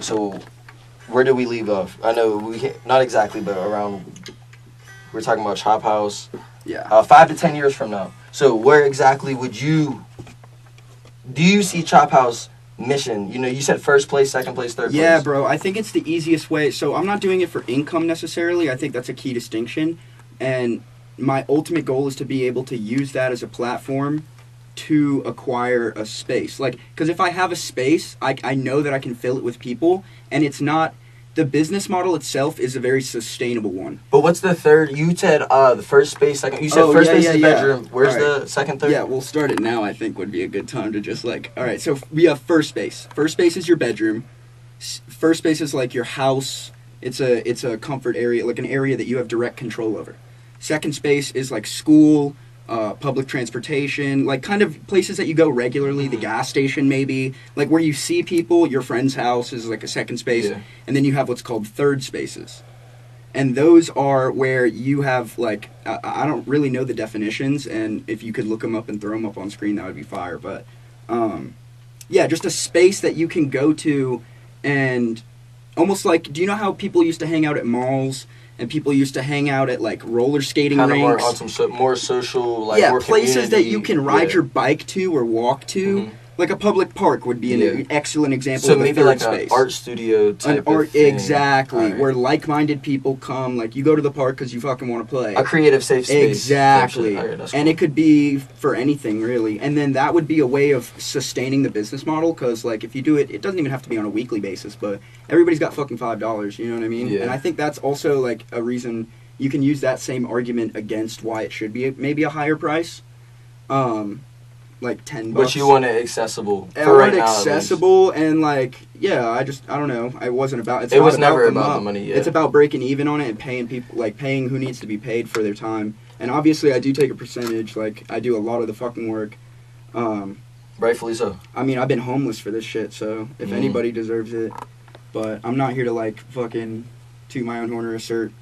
So, where did we leave off? I know not exactly, but around. We're talking about Chop House. Yeah. 5 to 10 years from now. So, where exactly would you? Do you see Chop House mission? You know, you said first place, second place, third place. Yeah, bro. I think it's the easiest way. So I'm not doing it for income necessarily. I think that's a key distinction, and my ultimate goal is to be able to use that as a platform to acquire a space. Like, because if I have a space, I know that I can fill it with people, and it's not, the business model itself is a very sustainable one. But what's the third? You said the first space, second. You said first space is bedroom. Where's the second, third? Yeah, we'll start it now. I think would be a good time to just like. All right, so we have first space. First space is your bedroom. First space is like your house. It's a comfort area, like an area that you have direct control over. Second space is like school, public transportation, like kind of places that you go regularly, the gas station maybe, like where you see people. Your friend's house is like a second space, and then you have what's called third spaces. And those are where you have, like, I don't really know the definitions, and if you could look them up and throw them up on screen, that would be fire. But, yeah, just a space that you can go to and almost like, do you know how people used to hang out at malls? And people used to hang out at, like, roller skating rinks. More on some more social, like, yeah, more places that you can ride your bike to or walk to. Mm-hmm. Like a public park would be an excellent example of a maybe third like space. An art studio type of thing. Exactly, right. Where like-minded people come. Like, you go to the park because you fucking want to play. A creative safe space. Exactly. Right, cool. And it could be for anything, really. And then that would be a way of sustaining the business model, because, like, if you do it, it doesn't even have to be on a weekly basis, but everybody's got fucking $5, you know what I mean? Yeah. And I think that's also, like, a reason you can use that same argument against why it should be maybe a higher price. Like $10. But you want it accessible. I want it accessible, and like, yeah, I don't know. It wasn't about. It was never about the money. Yeah. It's about breaking even on it and paying people, like paying who needs to be paid for their time. And obviously, I do take a percentage. Like, I do a lot of the fucking work. Rightfully so. I mean, I've been homeless for this shit, so if anybody deserves it, but I'm not here to like fucking toot my own horn or assert.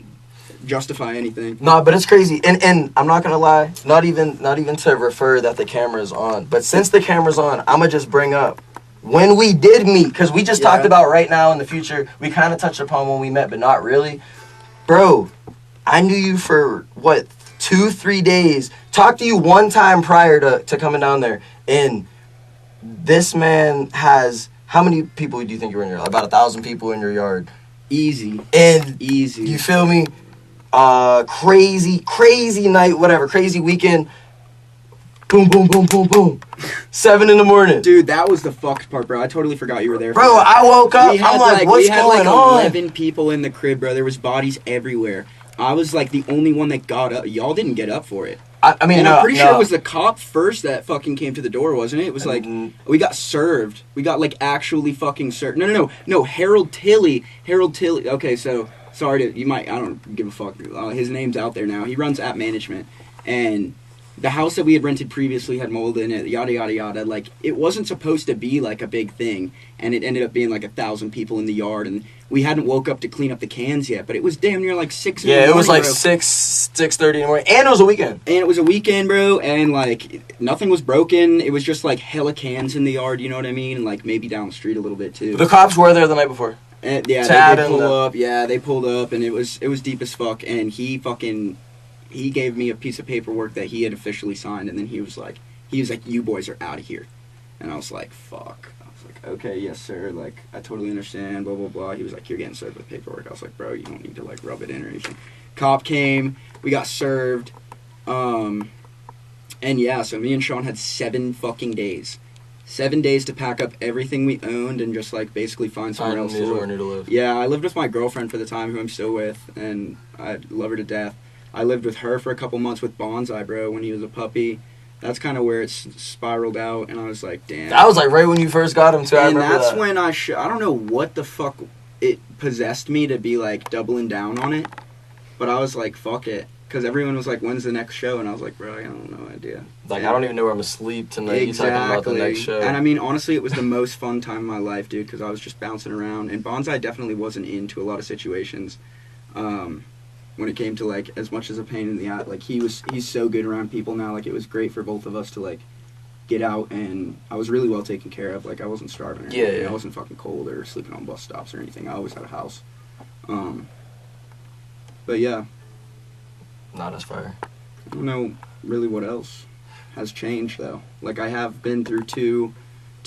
Justify anything. No, but it's crazy, and I'm not gonna lie, not even to refer that the camera's on, but since the camera's on, I'm gonna just bring up when we did meet, because we just talked about right now in the future. We kind of touched upon when we met, but not really. Bro, I knew you for what, 2-3 days. Talked to you one time prior to coming down there, and this man has, how many people do you think were in your yard? About 1,000 people in your yard. Easy. And easy. You feel me? Crazy night, whatever, crazy weekend. Boom, boom, boom, boom, boom. 7 a.m. Dude, that was the fucked part, bro. I totally forgot you were there. Bro, I woke up, I'm like, what's going on? 11 people in the crib, bro. There was bodies everywhere. I was like the only one that got up. Y'all didn't get up for it. I mean, I'm pretty sure it was the cop first that fucking came to the door, wasn't it? It was like, we got served. We got like actually fucking served. No, Harold Tilley. Okay, so... Sorry to, you might, I don't give a fuck. His name's out there now. He runs app management. And the house that we had rented previously had mold in it, yada, yada, yada. Like, it wasn't supposed to be, like, a big thing. And it ended up being, like, 1,000 people in the yard. And we hadn't woke up to clean up the cans yet. But it was damn near, like, 6 in the morning, it was, like, bro. 6:30 in the morning. And it was a weekend. And it was a weekend, bro. And, like, nothing was broken. It was just, like, hella cans in the yard, you know what I mean? And, like, maybe down the street a little bit, too. The cops were there the night before. And, yeah, they pulled up. Yeah, they pulled up, and it was deep as fuck. And he gave me a piece of paperwork that he had officially signed, and then he was like, you boys are out of here. And I was like, fuck. I was like, okay, yes, sir. Like, I totally understand, blah, blah, blah. He was like, you're getting served with paperwork. I was like, bro, you don't need to, like, rub it in or anything. Cop came. We got served. And, yeah, so me and Sean had 7 fucking days. 7 days to pack up everything we owned and just, like, basically find somewhere else to live. Yeah, I lived with my girlfriend for the time, who I'm still with, and I love her to death. I lived with her for a couple months with Bonsai, bro, when he was a puppy. That's kind of where it spiraled out, and I was like, damn. That was, like, right when you first got him, too. And that's when I don't know what the fuck it possessed me to be, like, doubling down on it, but I was like, fuck it. Because everyone was like, when's the next show? And I was like, bro, I don't know idea. Like, I don't even know where I'm asleep tonight. Exactly. You talking about the next show. And I mean, honestly, it was the most fun time of my life, dude, because I was just bouncing around. And Bonsai definitely wasn't into a lot of situations when it came to, like, as much as a pain in the ass. Like, he's so good around people now. Like, it was great for both of us to, like, get out, and I was really well taken care of. Like, I wasn't starving or Yeah, anything. yeah. I wasn't fucking cold or sleeping on bus stops or anything. I always had a house. But yeah, Not as far. I don't know really what else has changed though. Like, I have been through two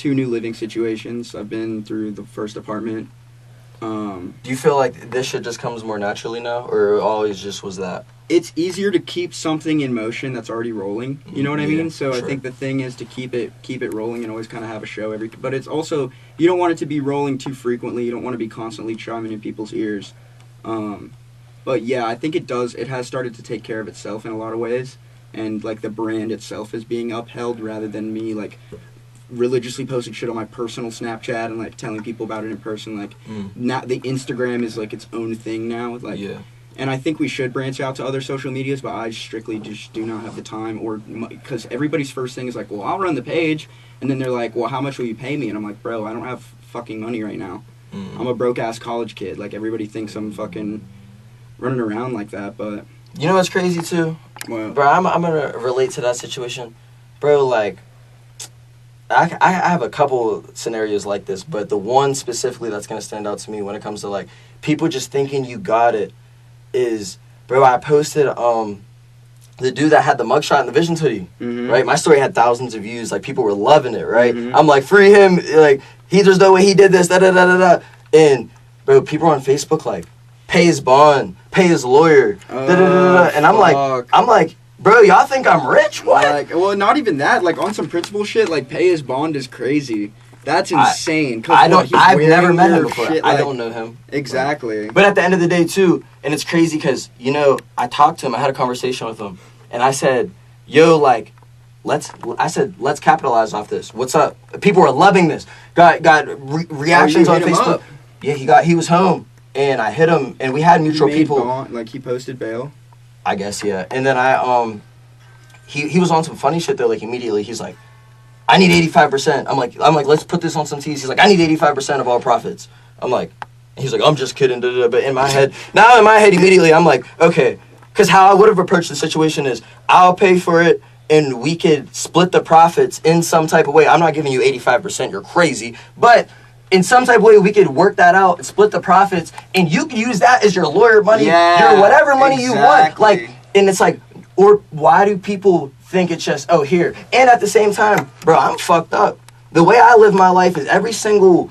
new living situations. I've been through the first apartment. Do you feel like this shit just comes more naturally now, or it always just was that? It's easier to keep something in motion that's already rolling. You know what I Yeah, mean? So sure. I think the thing is to keep it rolling and always kind of have a show every. But it's also, you don't want it to be rolling too frequently. You don't want to be constantly chiming in people's ears. But yeah, I think it does. It has started to take care of itself in a lot of ways, and like the brand itself is being upheld rather than me like religiously posting shit on my personal Snapchat and like telling people about it in person. Like now the Instagram is like its own thing now. Like, Yeah. and I think we should branch out to other social medias, but I strictly just do not have the time, or because everybody's first thing is like, well, I'll run the page, and then they're like, well, how much will you pay me? And I'm like, bro, I don't have fucking money right now. I'm a broke ass college kid. Like, everybody thinks I'm fucking running around like that, but You know what's crazy too? well, Bro, I'm gonna relate to that situation. Bro, like, I have a couple scenarios like this, but the one specifically that's gonna stand out to me when it comes to, like, people just thinking you got it is, bro, I posted, the dude that had the mugshot and the Visions hoodie, right? My story had thousands of views. Like, people were loving it, right? I'm like, free him. Like, there's no way he did this, da-da-da-da-da. And, bro, people on Facebook, like, pay his bond, pay his lawyer, da-da-da-da-da. And I'm like, bro, y'all think I'm rich? What? like, well, not even that. Like, on some principle shit, like, pay his bond is crazy. That's insane. I've never met him before. Shit, I like, don't know him. Exactly. But at the end of the day, too, and it's crazy because, you know, I talked to him, I had a conversation with him, and I said, yo, like, let's capitalize off this. What's up? People are loving this. Got reactions on hit him Facebook. up? Yeah, he was home, and I hit him, and we had mutual people. Like, he posted bail. I guess, yeah. And then he was on some funny shit though. Like, immediately, he's like, I need 85%. I'm like, let's put this on some T's. He's like, I need 85% of all profits. I'm like, he's like, I'm just kidding. Da, da, da. But in my head, immediately, I'm like, okay. Because how I would have approached the situation is, I'll pay for it, and we could split the profits in some type of way. I'm not giving you 85%. You're crazy. But in some type of way, we could work that out, split the profits, and you can use that as your lawyer money, your whatever money you want. Like, and it's like, or why do people think it's just, oh, here? And at the same time, bro, I'm fucked up. The way I live my life is every single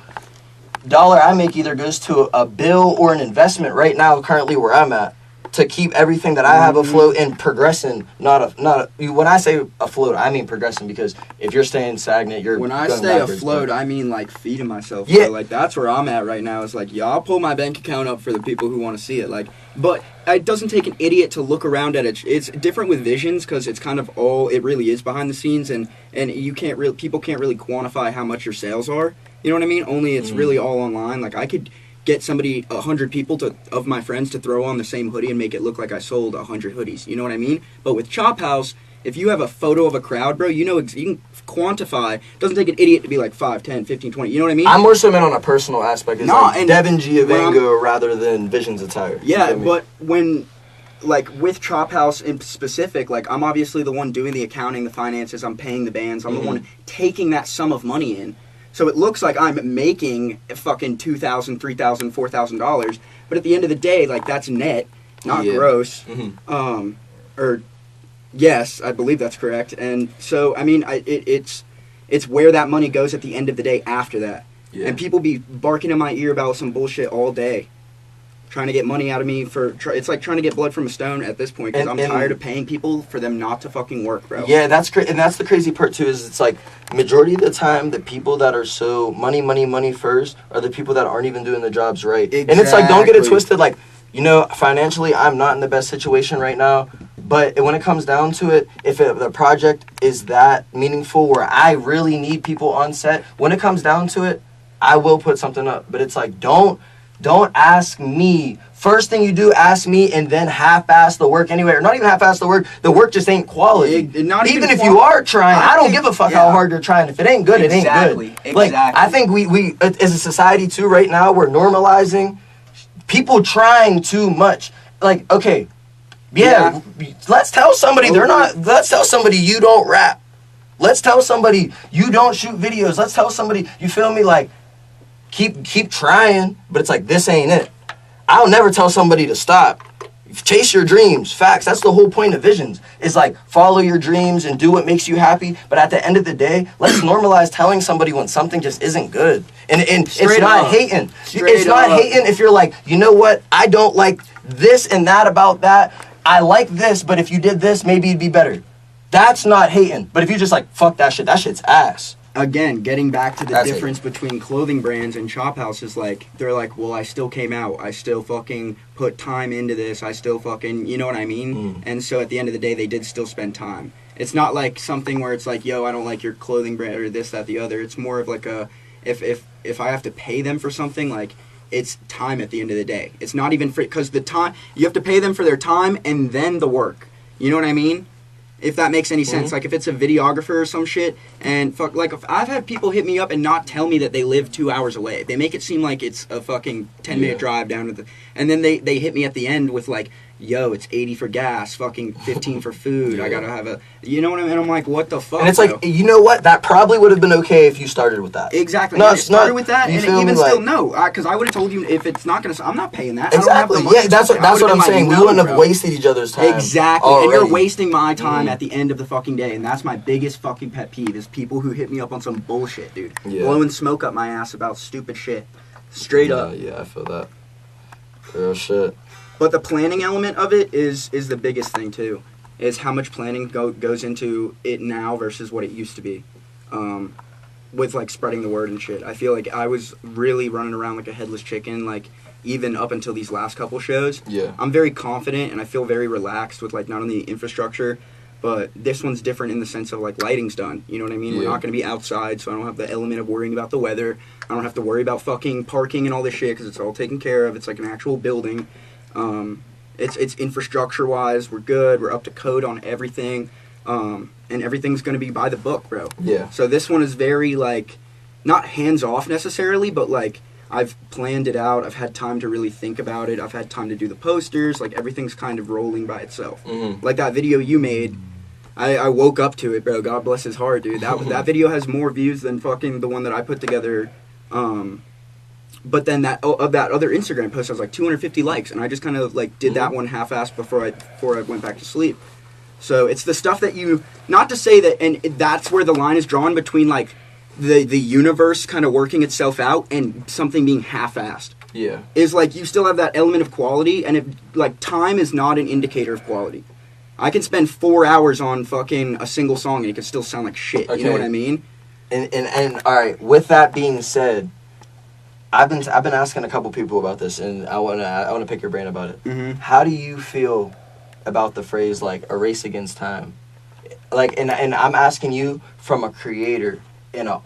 dollar I make either goes to a bill or an investment right now, currently where I'm at, to keep everything that I have afloat and progressing. When I say afloat, I mean progressing, because if you're staying stagnant, you're When I going stay backwards, afloat, bro. I mean, like, feeding myself. Yeah. So, like, that's where I'm at right now. It's like, yeah, I'll pull my bank account up for the people who want to see it. Like, but it doesn't take an idiot to look around at it. It's different with Visions because it's kind of all, it really is behind the scenes, and people can't really quantify how much your sales are. You know what I mean? Only it's really all online. Like, I could get 100 people of my friends to throw on the same hoodie and make it look like I sold 100 hoodies. You know what I mean? But with Chop House, if you have a photo of a crowd, bro, you know, you can quantify. It doesn't take an idiot to be like 5, 10, 15, 20. You know what I mean? I'm more so meant on a personal aspect. It's like and Devin Giovango rather than Visions attire. Yeah, You feel me? but when, like, with Chop House in specific, like, I'm obviously the one doing the accounting, the finances, I'm paying the bands, I'm the one taking that sum of money in. So it looks like I'm making fucking $2,000, $3,000, $4,000, but at the end of the day, like, that's net, not gross. Or yes, I believe that's correct. And so, I mean, it's where that money goes at the end of the day after that. Yeah. And people be barking in my ear about some bullshit all day, trying to get money out of me it's like trying to get blood from a stone at this point, because I'm tired of paying people for them not to fucking work, bro. Yeah, that's great. And that's the crazy part too, is it's like majority of the time the people that are so money first are the people that aren't even doing the jobs right. Exactly. And it's like, don't get it twisted, like, you know, financially I'm not in the best situation right now, but when it comes down to it, if the project is that meaningful where I really need people on set, when it comes down to it, I will put something up. But it's like, don't ask me. First thing you do, ask me, and then half-ass the work anyway. Or not even half-ass the work just ain't quality. Even if you are trying, I don't give a fuck how hard you're trying. If it ain't good, it ain't good. Like, I think we as a society too right now, we're normalizing people trying too much. Like, okay, let's tell somebody let's tell somebody you don't rap. Let's tell somebody you don't shoot videos. Let's tell somebody, you feel me, like, keep trying, but it's like, this ain't it. I'll never tell somebody to stop. Chase your dreams. Facts. That's the whole point of visions. Is like, follow your dreams and do what makes you happy. But at the end of the day, let's normalize telling somebody when something just isn't good. And it's not hating. It's not hating if you're like, you know what? I don't like this and that about that. I like this, but if you did this, maybe it'd be better. That's not hating. But if you just like, fuck that shit's ass. Again, getting back to the difference between clothing brands and Chop House is like, they're like, well, I still came out. I still fucking put time into this. I still fucking, you know what I mean? And so at the end of the day, they did still spend time. It's not like something where it's like, yo, I don't like your clothing brand or this, that, the other. It's more of like a, if I have to pay them for something, like, it's time at the end of the day. It's not even free, because the time, you have to pay them for their time and then the work. You know what I mean? If that makes any sense. Like, if it's a videographer or some shit, and fuck, like, if I've had people hit me up and not tell me that they live 2 hours away. They make it seem like it's a fucking 10-minute drive down to the, and then they hit me at the end with like, yo, it's 80 for gas, fucking 15 for food. I gotta have a, you know what I mean? I'm like, what the fuck? And it's like, you know what? That probably would have been okay if you started with that. Exactly. No, it started with that, and even like, still, no, because I would have told you, if it's not gonna, I'm not paying that. Exactly. Yeah, that's what I'm saying. We wouldn't have wasted each other's time. Exactly. Already. And you're wasting my time at the end of the fucking day, and that's my biggest fucking pet peeve, is people who hit me up on some bullshit, dude. Blowing smoke up my ass about stupid shit. Straight up. Yeah, I feel that. Real shit. But the planning element of it is the biggest thing too. Is how much planning goes into it now versus what it used to be. With like spreading the word and shit. I feel like I was really running around like a headless chicken, like even up until these last couple shows. Yeah. I'm very confident and I feel very relaxed with like not only infrastructure, but this one's different in the sense of like lighting's done. You know what I mean? Yeah. We're not going to be outside, so I don't have the element of worrying about the weather. I don't have to worry about fucking parking and all this shit because it's all taken care of. It's like an actual building. It's infrastructure wise, we're good. We're up to code on everything, and everything's gonna be by the book, bro. Yeah. So this one is very like, not hands off necessarily, but like I've planned it out. I've had time to really think about it. I've had time to do the posters. Like everything's kind of rolling by itself. Like that video you made. I woke up to it, bro. God bless his heart, dude. That video has more views than fucking the one that I put together. But then that other Instagram post has like 250 likes, and I just kind of like did that one half-assed before I went back to sleep. So it's the stuff that you, not to say that, and that's where the line is drawn between like the universe kind of working itself out and something being half-assed. Yeah. Is like you still have that element of quality, and if like time is not an indicator of quality. I can spend 4 hours on fucking a single song and it can still sound like shit. Okay. You know what I mean? And all right. With that being said, I've been asking a couple people about this, and I wanna pick your brain about it. How do you feel about the phrase like a race against time? Like, and I'm asking you from a creator and an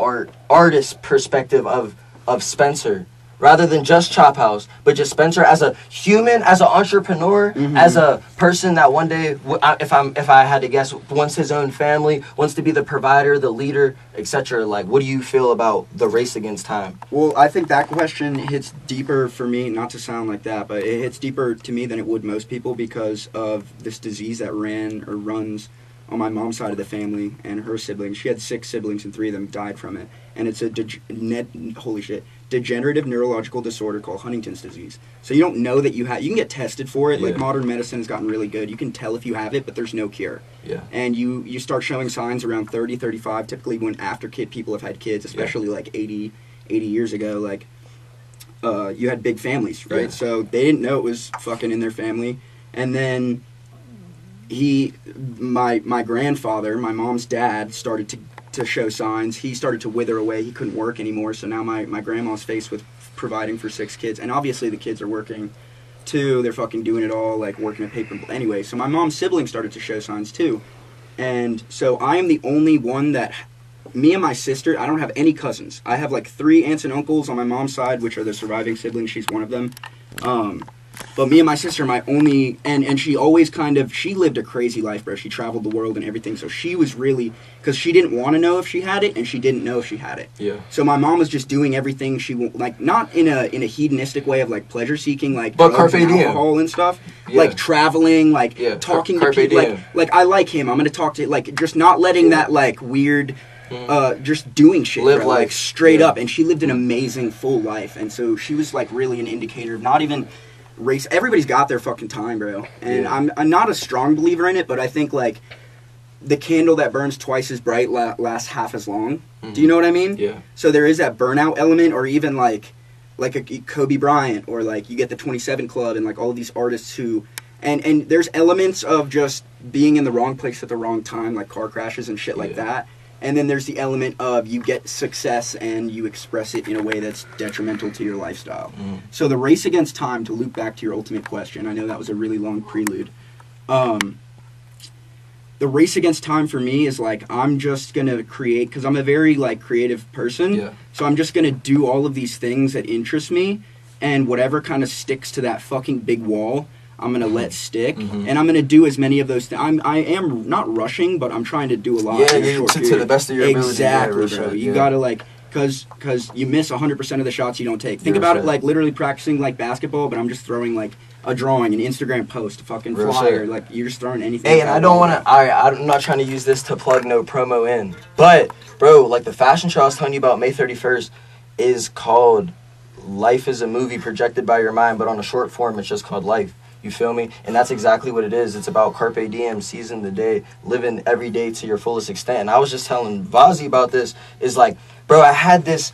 artist perspective of Spencer, rather than just Chop House, but just Spencer as a human, as an entrepreneur, as a person that one day, if I had to guess, wants his own family, wants to be the provider, the leader, etc. Like, what do you feel about the race against time? Well, I think that question hits deeper for me, not to sound like that, but it hits deeper to me than it would most people because of this disease that runs on my mom's side of the family and her siblings. She had 6 siblings and 3 of them died from it. And it's a degenerative neurological disorder called Huntington's disease. So you don't know that you can get tested for it. Like modern medicine has gotten really good. You can tell if you have it, but there's no cure. Yeah. And you start showing signs around 30, 35, typically when after people have had kids, especially like 80 years ago, like you had big families, right? Yeah. So they didn't know it was fucking in their family. And then my grandfather, my mom's dad, started to show signs. He started to wither away. He couldn't work anymore. So now my grandma's faced with providing for 6 kids. And obviously the kids are working too. They're fucking doing it all, like working at paper. Anyway, so my mom's siblings started to show signs too. And so I am the only one that, me and my sister, I don't have any cousins. I have like 3 aunts and uncles on my mom's side, which are the surviving siblings. She's one of them. But me and my sister, my only, and she always she lived a crazy life, bro. She traveled the world and everything. So she was really, because she didn't want to know if she had it, and she didn't know if she had it. Yeah. So my mom was just doing everything like not in a hedonistic way of like pleasure seeking, like but drugs and carpe diem. alcohol and stuff. Yeah. Like traveling, like talking to people. Like I like him. I'm gonna talk to like just not letting that like weird. Just doing shit, live bro, life like straight up, and she lived an amazing full life, and so she was like really an indicator of not even race. Everybody's got their fucking time, bro, and I'm not a strong believer in it, but I think like the candle that burns twice as bright lasts half as long. Do you know what I mean? Yeah. So there is that burnout element, or even like a Kobe Bryant, or like you get the 27 Club, and like all of these artists who. And there's elements of just being in the wrong place at the wrong time, like car crashes and shit like that. And then there's the element of you get success and you express it in a way that's detrimental to your lifestyle. So the race against time, to loop back to your ultimate question, I know that was a really long prelude. The race against time for me is like, I'm just going to create, because I'm a very like creative person. Yeah. So I'm just going to do all of these things that interest me, and whatever kind of sticks to that fucking big wall, I'm going to let stick, and I'm going to do as many of those things. I am not rushing, but I'm trying to do a lot in a short period. To the best of your ability. Exactly, bro. You got to, like, because you miss 100% of the shots you don't take. Think about it like literally practicing, like, basketball, but I'm just throwing, like, a drawing, an Instagram post, a fucking flyer. Like, you're just throwing anything. Hey, and I don't want to, I'm not trying to use this to plug no promo in, but, bro, like, the fashion show I was telling you about May 31st is called Life is a Movie Projected by Your Mind, but on a short form, it's just called Life. You feel me? And that's exactly what it is. It's about carpe diem, seizing the day, living every day to your fullest extent. And I was just telling Vazi about this. Is like, bro, I had this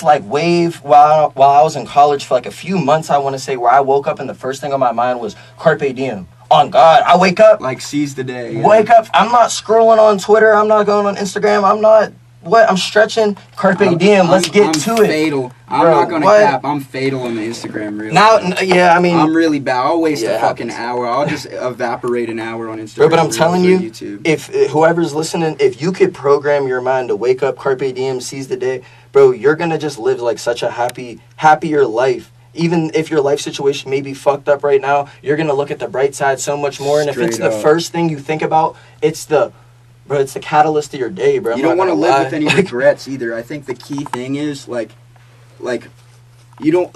like wave while I was in college for like a few months, I want to say, where I woke up and the first thing on my mind was carpe diem. On God, I wake up. Like, seize the day. Yeah. Wake up. I'm not scrolling on Twitter. I'm not going on Instagram. I'm not... What? I'm stretching. Carpe diem. Let's get to it. Fatal. I'm not gonna cap. I'm fatal on the Instagram reel. Now, I mean, I'm really bad. I'll waste a fucking hour. I'll just evaporate an hour on Instagram. Bro, but I'm telling you, YouTube. If whoever's listening, if you could program your mind to wake up, carpe diem, seize the day, bro, you're gonna just live like such a happier life. Even if your life situation may be fucked up right now, you're gonna look at the bright side so much more. And if it's the first thing you think about, it's the catalyst of your day, bro. You don't want to live with any regrets either. I think the key thing is, like you don't...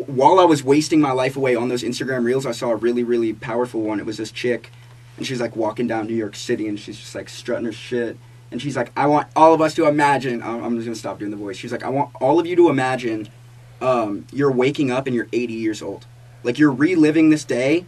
while I was wasting my life away on those Instagram reels, I saw a really, really powerful one. It was this chick, and she's, like, walking down New York City, and she's just, like, strutting her shit. And she's like, I want all of us to imagine... I'm just going to stop doing the voice. She's like, I want all of you to imagine you're waking up and you're 80 years old. Like, you're reliving this day,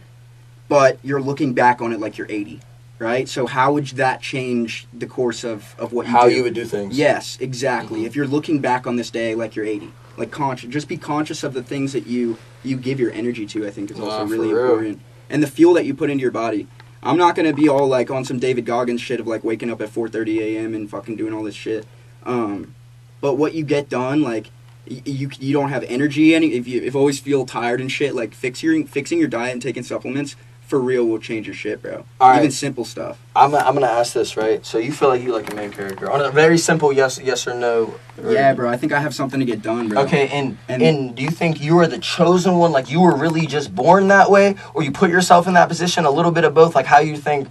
but you're looking back on it like you're 80. Right? So how would that change the course of what you do? How you would do things. Yes, exactly. If you're looking back on this day like you're 80. Like, just be conscious of the things that you give your energy to, I think, is also really important. And the fuel that you put into your body. I'm not going to be all, like, on some David Goggins shit of, like, waking up at 4:30 a.m. and fucking doing all this shit. But what you get done, like, you don't have energy. If you always feel tired and shit, like, fixing your diet and taking supplements for real will change your shit, bro. Even simple stuff. I'm gonna ask this, right? So you feel like you like a main character on a very simple yes or no? Yeah, bro. I think I have something to get done, bro. Okay, and do you think you were the chosen one? Like, you were really just born that way, or you put yourself in that position? A little bit of both. Like, how you think?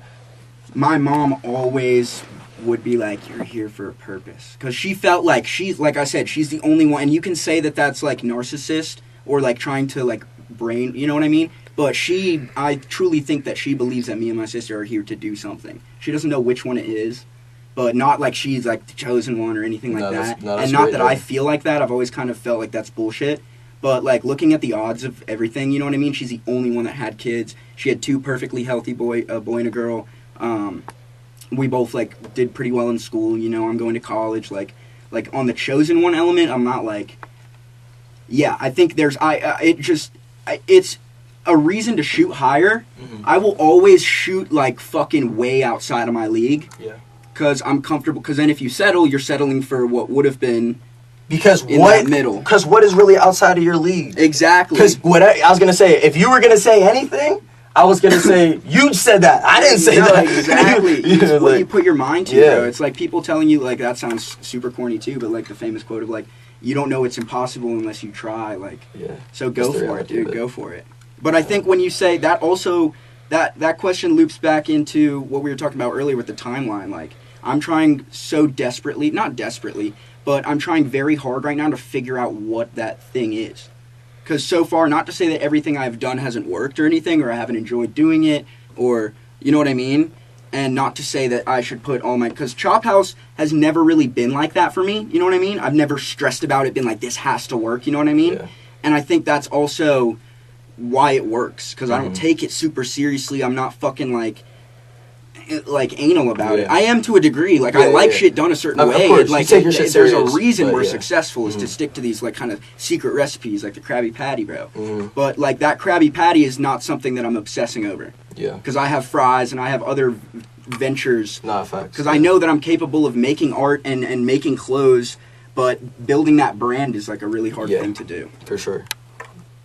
My mom always would be like, "You're here for a purpose," because she felt like like I said, she's the only one. And you can say that that's like narcissist or like trying to like brain. You know what I mean? But I truly think that she believes that me and my sister are here to do something. She doesn't know which one it is, but not like she's like the chosen one or anything like that. And not that I feel like that. I've always kind of felt like that's bullshit. But like looking at the odds of everything, you know what I mean? She's the only one that had kids. She had 2 perfectly healthy a boy and a girl. We both like did pretty well in school. You know, I'm going to college. Like on the chosen one element, I'm not like. Yeah, I think there's it's a reason to shoot higher. I will always shoot like fucking way outside of my league. Yeah. Because I'm comfortable. Because then if you settle, you're settling for what would have been. Because that middle. Because what is really outside of your league? Exactly. Because what I was gonna say, if you were gonna say anything, I was gonna say you said that. I didn't say that. Exactly. It's what you put your mind to. Bro. It's like people telling you like that sounds super corny too, but like the famous quote of like, you don't know it's impossible unless you try. Like, Yeah. so go That's the for it, reality dude. of it. Go for it. But I think when you say that, also that question loops back into what we were talking about earlier with the timeline. Like, I'm trying so desperately, not desperately, but I'm trying very hard right now to figure out what that thing is. Because so far, not to say that everything I've done hasn't worked or anything, or I haven't enjoyed doing it, or, you know what I mean? And not to say that I should put all my... Because Chop House has never really been like that for me, you know what I mean? I've never stressed about it, been like, this has to work, you know what I mean? Yeah. And I think that's also why it works, because I don't Mhm. take it super seriously. I'm not fucking, like anal about it. Yeah. I am to a degree. Like, Yeah, I like yeah. shit done a certain Of way. course, you Like, take your shit there's a serious, reason but we're yeah. successful is to Mhm. stick to these, like, kind of secret recipes, like the Krabby Patty, bro. Mhm. But, like, that Krabby Patty is not something that I'm obsessing over. Yeah. Because I have fries and I have other ventures. Nah, facts. Because I know that I'm capable of making art and making clothes, but building that brand is, like, a really hard Yeah. thing to do. For sure.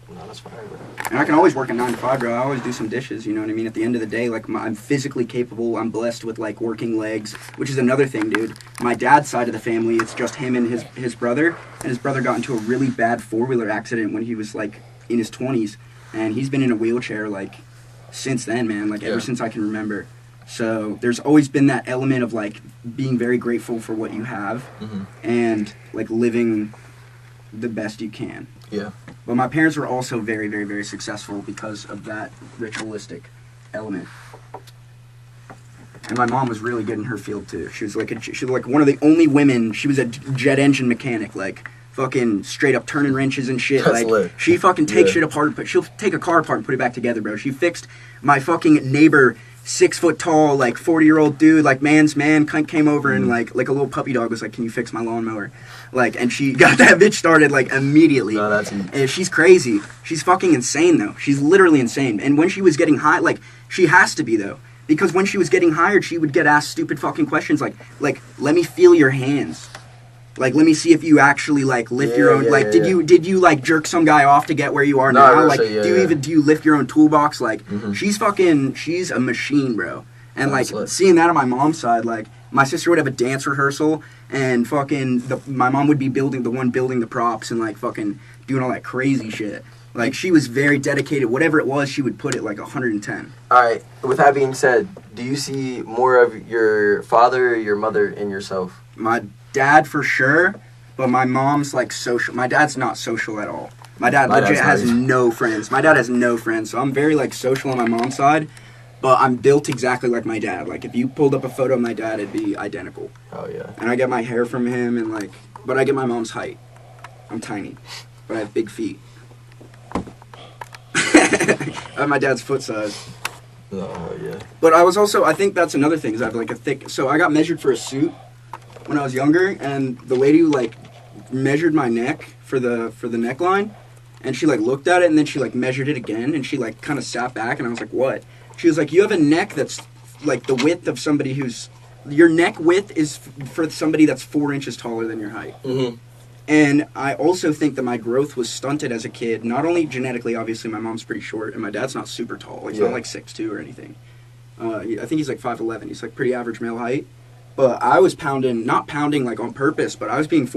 No, that's fire, bro. And I can always work a 9 to 5, bro. I always do some dishes, you know what I mean? At the end of the day, like, I'm physically capable. I'm blessed with, like, working legs, which is another thing, dude. My dad's side of the family, it's just him and his brother. And his brother got into a really bad four-wheeler accident when he was, like, in his 20s. And he's been in a wheelchair, like, since then, man. Like, ever since I can remember. So there's always been that element of, like, being very grateful for what you have. Mm-hmm. And, like, living the best you can. Yeah. But my parents were also very, very, very successful because of that ritualistic element. And my mom was really good in her field too. She was like one of the only women. She was a jet engine mechanic, like fucking straight up turning wrenches and shit. That's like lit. she fucking takes Yeah. shit apart, but she'll take a car apart and put it back together, bro. She fixed my fucking neighbor, 6 foot tall, like 40-year-old dude, like man's man, came over and like a little puppy dog was like, "Can you fix my lawnmower?" Like, and she got that bitch started like immediately. No, that's And she's crazy. She's fucking insane though. She's literally insane. And when she was getting high, like she has to be though, because when she was getting hired, she would get asked stupid fucking questions like let me feel your hands. Like, let me see if you actually like lift your own. Yeah, like, yeah. did you like jerk some guy off to get where you are No, now? I Like, say, yeah, do yeah. you lift your own toolbox? Like, Mhm. she's a machine, bro. And That's like lit. seeing that on my mom's side, like my sister would have a dance rehearsal, and fucking my mom would be building the props and like fucking doing all that crazy shit. Like, she was very dedicated. Whatever it was, she would put it like 110. All right. With that being said, do you see more of your father or your mother in yourself? My dad for sure, but my mom's like social. My dad's not social at all. My dad My legit dad's has not. no friends. My dad has no friends, so I'm very like social on my mom's side, but I'm built exactly like my dad. Like, if you pulled up a photo of my dad, it'd be identical. Oh yeah. And I get my hair from him, and like, but I get my mom's height. I'm tiny, but I have big feet. I have my dad's foot size. Oh yeah. But I think that's another thing, is I have like a thick, so I got measured for a suit when I was younger, and the lady like measured my neck for the neckline, and she like looked at it, and then she like measured it again, and she like kind of sat back, and I was like, what? She was like, you have a neck that's like the width of somebody who's, your neck width is for somebody that's 4 inches taller than your height. Mm-hmm. And I also think that my growth was stunted as a kid. Not only genetically, obviously, my mom's pretty short, and my dad's not super tall. He's Yeah. not like 6'2" or anything. I think he's like 5'11". He's like pretty average male height. But I was not pounding like on purpose, but I was being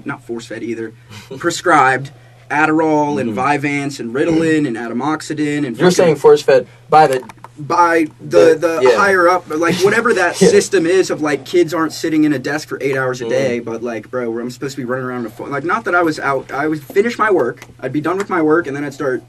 not force-fed either, prescribed Adderall and Vyvanse and Ritalin and Atomoxidin. And You're fucking- saying force-fed by the the yeah. higher up, like whatever that Yeah. system is of like kids aren't sitting in a desk for 8 hours a Mhm. day, but like, bro, I'm supposed to be running around the phone. Like, not that I was out, I would finish my work, I'd be done with my work, and then I'd start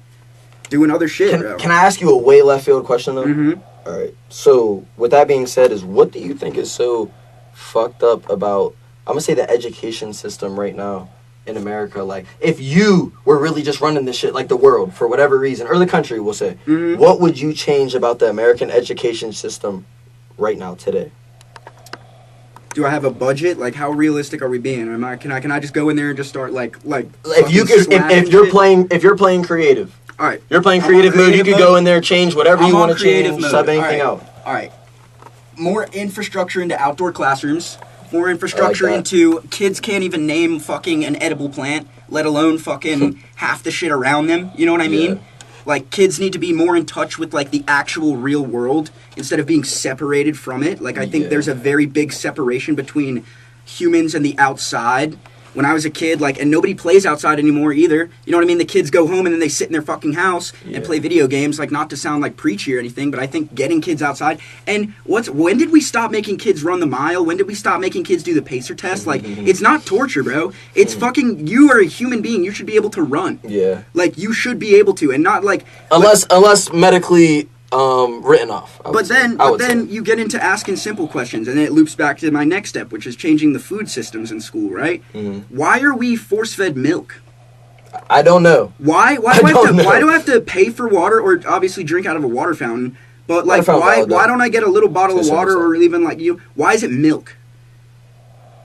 doing other shit, bro. Can I ask you a way left field question though? Mm-hmm. All right. So with that being said, what do you think is so fucked up about, I'm gonna say, the education system right now in America? Like, if you were really just running this shit, like the world, for whatever reason, or the country, we'll say, Mhm. what would you change about the American education system right now today? Do I have a budget? Like, how realistic are we being? Can I just go in there and just start like If you fucking could, slapping if you're shit? playing creative, All right, you're playing I'm on creative mode. You creative could go mode. in there, change whatever I'm you on want to creative change, mode. sub anything All right. out. All right, more infrastructure into outdoor classrooms. More infrastructure that. into kids can't even name fucking an edible plant, let alone fucking half the shit around them. You know what I mean? Yeah. Like, kids need to be more in touch with like the actual real world instead of being separated from it. Like, I think Yeah. there's a very big separation between humans and the outside. when I was a kid, like, and nobody plays outside anymore either. You know what I mean? The kids go home and then they sit in their fucking house and play video games. Like, not to sound like preachy or anything, but I think getting kids outside. And when did we stop making kids run the mile? When did we stop making kids do the pacer test? Like, it's not torture, bro. It's fucking, you are a human being. You should be able to run. Yeah. Like, you should be able to, and not like unless medically written off. But then you get into asking simple questions, and it loops back to my next step, which is changing the food systems in school, right? Why are we force-fed milk? I don't know. Why do I have to pay for water, or obviously drink out of a water fountain? But like, why don't I get a little bottle of water, or even like why is it milk?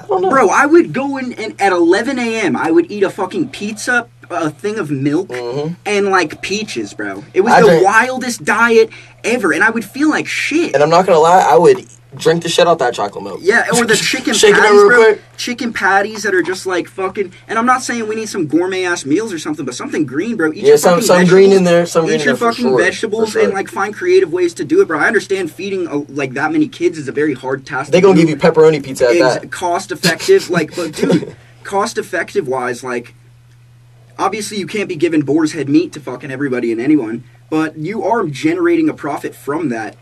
I don't know. Bro, I would go in and at 11 a.m. I would eat a fucking pizza, a thing of milk, and like peaches, bro. It was the wildest diet ever, and I would feel like shit. And I'm not gonna lie, I would drink the shit out that chocolate milk. Yeah, or the chicken Shaking patties, it real bro. quick. Chicken patties that are just like fucking. And I'm not saying we need some gourmet ass meals or something, but something green, bro. Eat some green in there. Eat your fucking vegetables and like find creative ways to do it, bro. I understand feeding like that many kids is a very hard task. They gonna give you pepperoni pizza at that. Cost effective, like, but dude, cost effective wise, like, obviously you can't be giving boar's head meat to fucking everybody and anyone, but you are generating a profit from that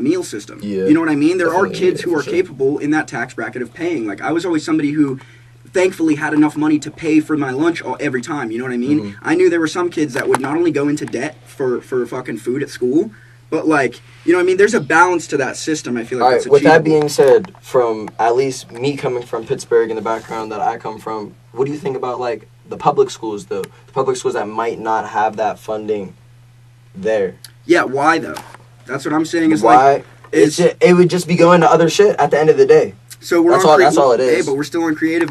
meal system. Yeah, you know what I mean? There are kids who are capable in that tax bracket of paying. Like, I was always somebody who thankfully had enough money to pay for my lunch every time. You know what I mean? I knew there were some kids that would not only go into debt for fucking food at school, but like, you know what I mean? There's a balance to that system. I feel like that's achievable. With that being said, from at least me coming from Pittsburgh and the background that I come from, what do you think about like the public schools though? The public schools that might not have that funding there. Yeah, why though? That's what I'm saying. Is why? Like, it would just be going to other shit at the end of the day. So we're that's all it is. Hey, but we're still in creative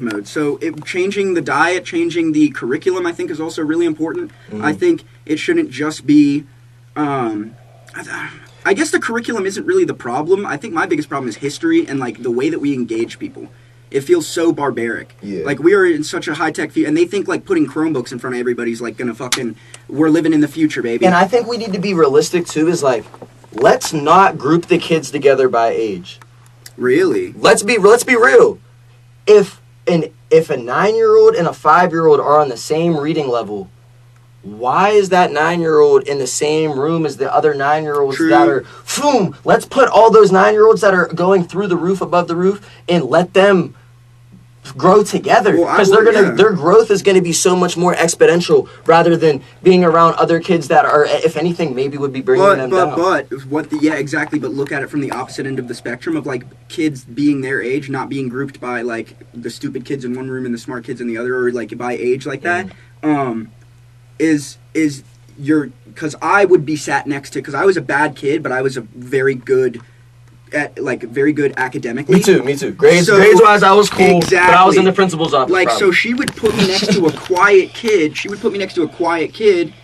mode. So changing the diet, changing the curriculum, I think is also really important. I think it shouldn't just be. I guess the curriculum isn't really the problem. I think my biggest problem is history and like the way that we engage people. It feels so barbaric. Yeah. Like, we are in such a high-tech and they think, like, putting Chromebooks in front of everybody's, like, gonna fucking, we're living in the future, baby. And I think we need to be realistic, too, is, like, let's not group the kids together by age. Really? Let's be real. If a 9-year-old and a 5-year-old are on the same reading level, why is that 9-year-old in the same room as the other 9-year-olds that are, let's put all those 9-year-olds that are going through the roof, above the roof, and let them grow together, because their growth is going to be so much more exponential rather than being around other kids that are, if anything, maybe would be bringing them down. Exactly. But look at it from the opposite end of the spectrum of like kids being their age, not being grouped by like the stupid kids in one room and the smart kids in the other, or like by age like that. Because I would be sat next to, because I was a bad kid, but I was a very good academically. Me too. Grades wise, I was cool, but I was in the principal's office. Like, so she would put me next to a quiet kid.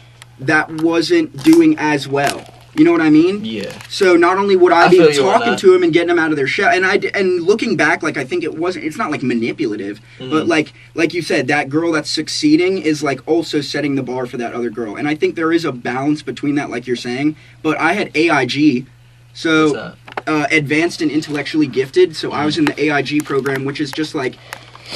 That wasn't doing as well. You know what I mean? Yeah. So not only would I be talking to him and getting him out of their shell, and looking back, like, I think it's not like manipulative, but like you said, that girl that's succeeding is like also setting the bar for that other girl, and I think there is a balance between that, like you're saying. But I had AIG. So, advanced and intellectually gifted. So I was in the AIG program, which is just like,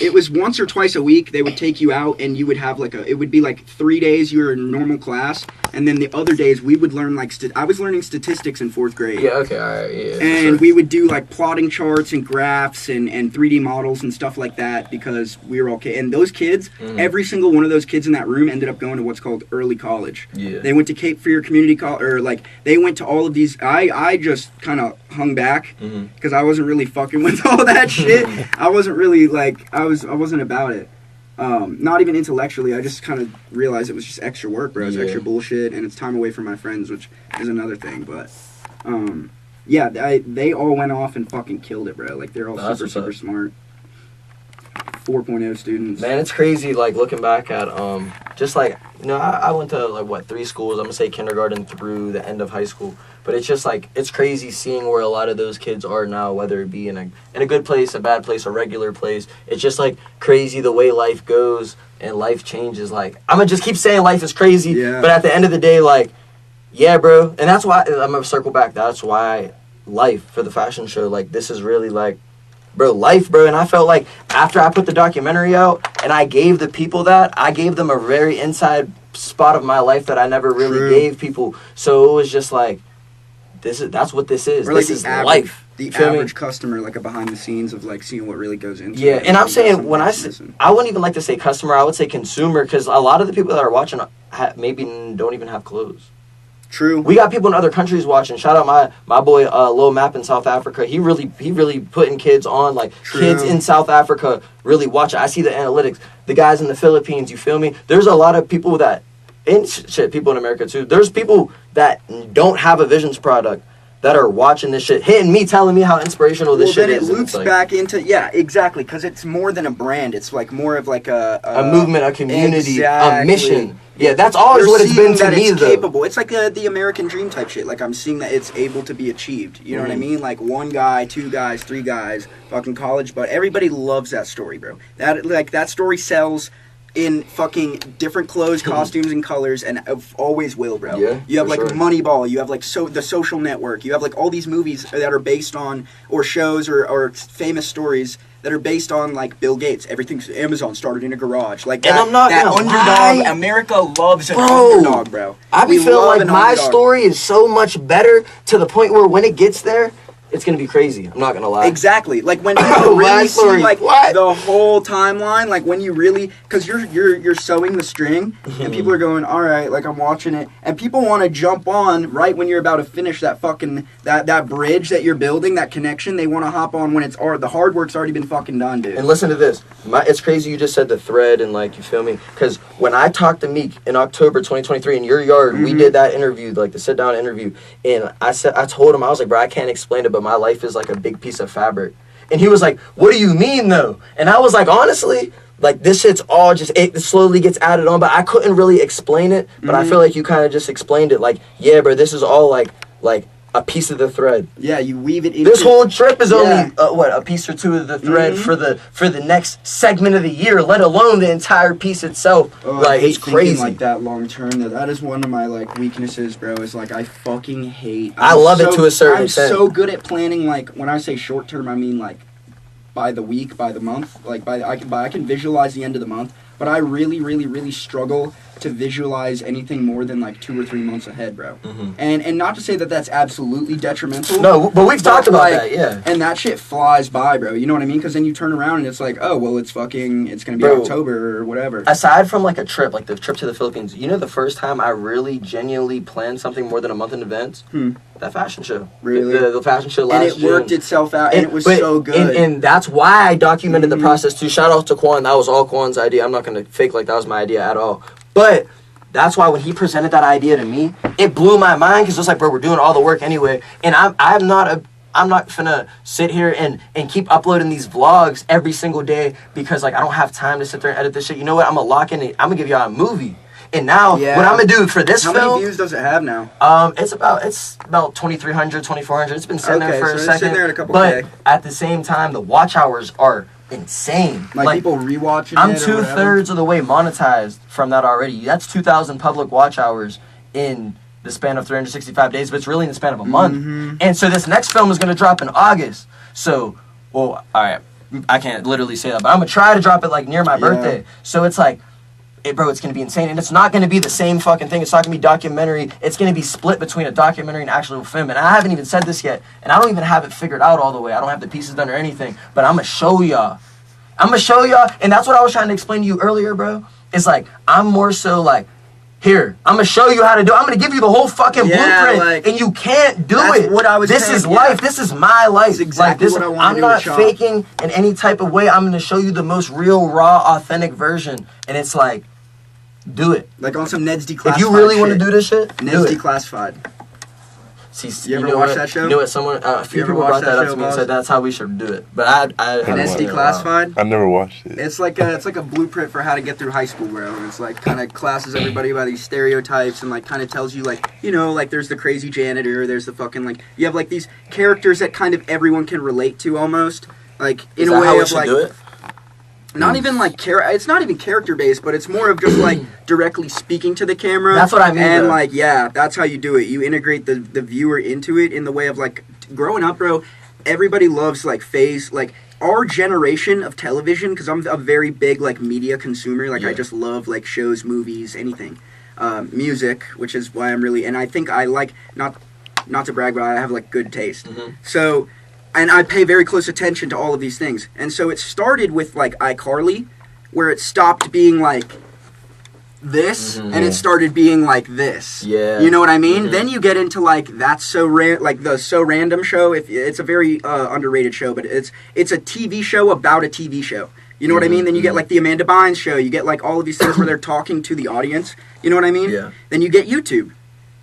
it was once or twice a week. They would take you out, and you would have it would be like 3 days you were in normal class, and then the other days we would learn like, I was learning statistics in 4th grade. Yeah, okay, all right, yeah. And we would do like plotting charts and graphs and 3D models and stuff like that, because we were all kids. And those kids, every single one of those kids in that room ended up going to what's called early college. Yeah. They went to Cape Fear Community College, or like, they went to all of these. I just kind of hung back, because I wasn't really fucking with all that shit. I wasn't really like, I wasn't about it. Not even intellectually. I just kind of realized it was just extra work, bro. It's extra bullshit, and it's time away from my friends, which is another thing. But they all went off and fucking killed it, bro. Like, they're all super smart. 4.0 students. Man, it's crazy, like, looking back at, just like, I went to, like, 3 schools. I'm going to say kindergarten through the end of high school. But it's just, like, it's crazy seeing where a lot of those kids are now, whether it be in a good place, a bad place, a regular place. It's just, like, crazy the way life goes and life changes. Like, I'm going to just keep saying life is crazy. Yeah. But at the end of the day, like, yeah, bro. And that's why, I'm going to circle back. That's why life for the fashion show, like, this is really, like, bro, life, bro. And I felt like after I put the documentary out and I gave the people that, I gave them a very inside spot of my life that I never really gave people. So it was just like, that's what this is. Or like this is average, life. The average customer, like a behind the scenes of like seeing what really goes into it. it. And I'm saying, when I wouldn't even like to say customer, I would say consumer, because a lot of the people that are watching maybe don't even have clothes. True. We got people in other countries watching. Shout out my boy Lil Map in South Africa. He really putting kids on, like kids in South Africa really watch it. I see the analytics. The guys in the Philippines, you feel me? There's a lot of people that, and shit, people in America too. There's people that don't have a Visions product that are watching this shit, hitting me, telling me how inspirational this shit is. Well, then it loops back into, yeah, exactly, because it's more than a brand. It's like more of like a movement, a community, a mission. Yeah, that's always what it's been to me, though. Capable. It's like the American dream type shit. Like, I'm seeing that it's able to be achieved. You know what I mean? Like, one guy, two guys, three guys, fucking college, but everybody loves that story, bro. That story sells in fucking different clothes, costumes, and colors, and always will, bro. Yeah, you have like Moneyball, you have like The Social Network, you have like all these movies that are based on, or shows or famous stories that are based on like Bill Gates. Everything's Amazon started in a garage. Like that, and I'm not that gonna underdog. lie. America loves an underdog, bro. I be feeling like my story is so much better to the point where when it gets there, it's gonna be crazy. I'm not gonna lie. Exactly. Like when you really see like the whole timeline, like when you really, because you're sewing the string, and people are going, all right, like I'm watching it, and people want to jump on right when you're about to finish that fucking that bridge that you're building, that connection. They want to hop on when the hard work's already been fucking done, dude. And listen to this. It's crazy you just said the thread and like, you feel me? Because when I talked to Meek in October 2023 in your yard, we did that interview, like the sit down interview, and I told him, I was like, bro, I can't explain it, but my life is like a big piece of fabric. And he was like, what do you mean though? And I was like, honestly, like this shit's all just, it slowly gets added on, but I couldn't really explain it. But I feel like you kind of just explained it, like, yeah, bro, this is all like a piece of the thread. Yeah, you weave it into this whole trip is only a piece or two of the thread for the next segment of the year, let alone the entire piece itself. Like, it's crazy. Like that long term, that is one of my like weaknesses, bro. Is like I fucking hate. I love it to a certain extent. I'm so good at planning. Like when I say short term, I mean like by the week, by the month. Like I can visualize the end of the month, but I really struggle to visualize anything more than like 2 or 3 months ahead, bro. And not to say that that's absolutely detrimental. No, but we've talked about that, yeah. And that shit flies by, bro. You know what I mean? Because then you turn around and it's like, oh, well, it's gonna be October or whatever. Aside from like a trip, like the trip to the Philippines, you know, the first time I really genuinely planned something more than a month in advance, that fashion show, really, the fashion show last June. And it worked itself out, and it was so good. And that's why I documented the process too. Shout out to Quan. That was all Quan's idea. I'm not gonna fake like that was my idea at all. But that's why when he presented that idea to me, it blew my mind, because it's like, bro, we're doing all the work anyway, and I'm not finna sit here and keep uploading these vlogs every single day because like I don't have time to sit there and edit this shit. You know what? I'm gonna lock in it. I'm gonna give y'all a movie. And now what I'm gonna do for this film? How many views does it have now? It's about 2,300, 2,400. It's been sitting there for a second. It's sitting there at a couple but at the same time, the watch hours are insane. Like people rewatching it. I'm 2/3 of the way monetized from that already. That's 2,000 public watch hours in the span of 365 days, but it's really in the span of a month. And so this next film is gonna drop in August. So, well, all right, I can't literally say that, but I'm gonna try to drop it like near my birthday. So it's like, bro, it's gonna be insane, and it's not gonna be the same fucking thing. It's not gonna be documentary. It's gonna be split between a documentary and actual film. And I haven't even said this yet, and I don't even have it figured out all the way. I don't have the pieces done or anything, but I'm gonna show y'all. And that's what I was trying to explain to you earlier, bro. It's like I'm more so like, here, I'm gonna show you how to do it. I'm gonna give you the whole fucking blueprint, like, and you can't do it. What I was this saying, is life. This is my life. That's exactly what I want to do. I'm not faking in any type of way. I'm gonna show you the most real, raw, authentic version, and it's like, do it. Like on some Ned's Declassified. If you really want to do this shit, Ned's Declassified. See, you ever watch that show? You know what? A few people brought that up to me and said that's how we should do it. But I Ned's Declassified. I've never watched it. It's like a blueprint for how to get through high school, bro. And it's like kind of classes everybody by these stereotypes and like kind of tells you like, you know, like there's the crazy janitor, there's the fucking like you have like these characters that kind of everyone can relate to almost, like in a way of like. Do it? Not even like it's not even character based, but it's more of just like directly speaking to the camera. That's what I mean. And though. like, yeah, that's how you do it. You integrate the viewer into it in the way of like growing up, bro. everybody loves like phase like our generation of television, because I'm a very big like media consumer. Like I just love like shows, movies, anything, music, which is why I'm really. And I think I like not to brag, but I have like good taste. So, and I pay very close attention to all of these things. And so it started with like iCarly, where it stopped being like this and it started being like this. Yeah, you know what I mean? Then you get into like That's So like the So Random show. If it's a very underrated show, but it's a TV show about a TV show. You know what I mean? Then you get like the Amanda Bynes show. You get like all of these things where they're talking to the audience. You know what I mean? Yeah. Then you get YouTube.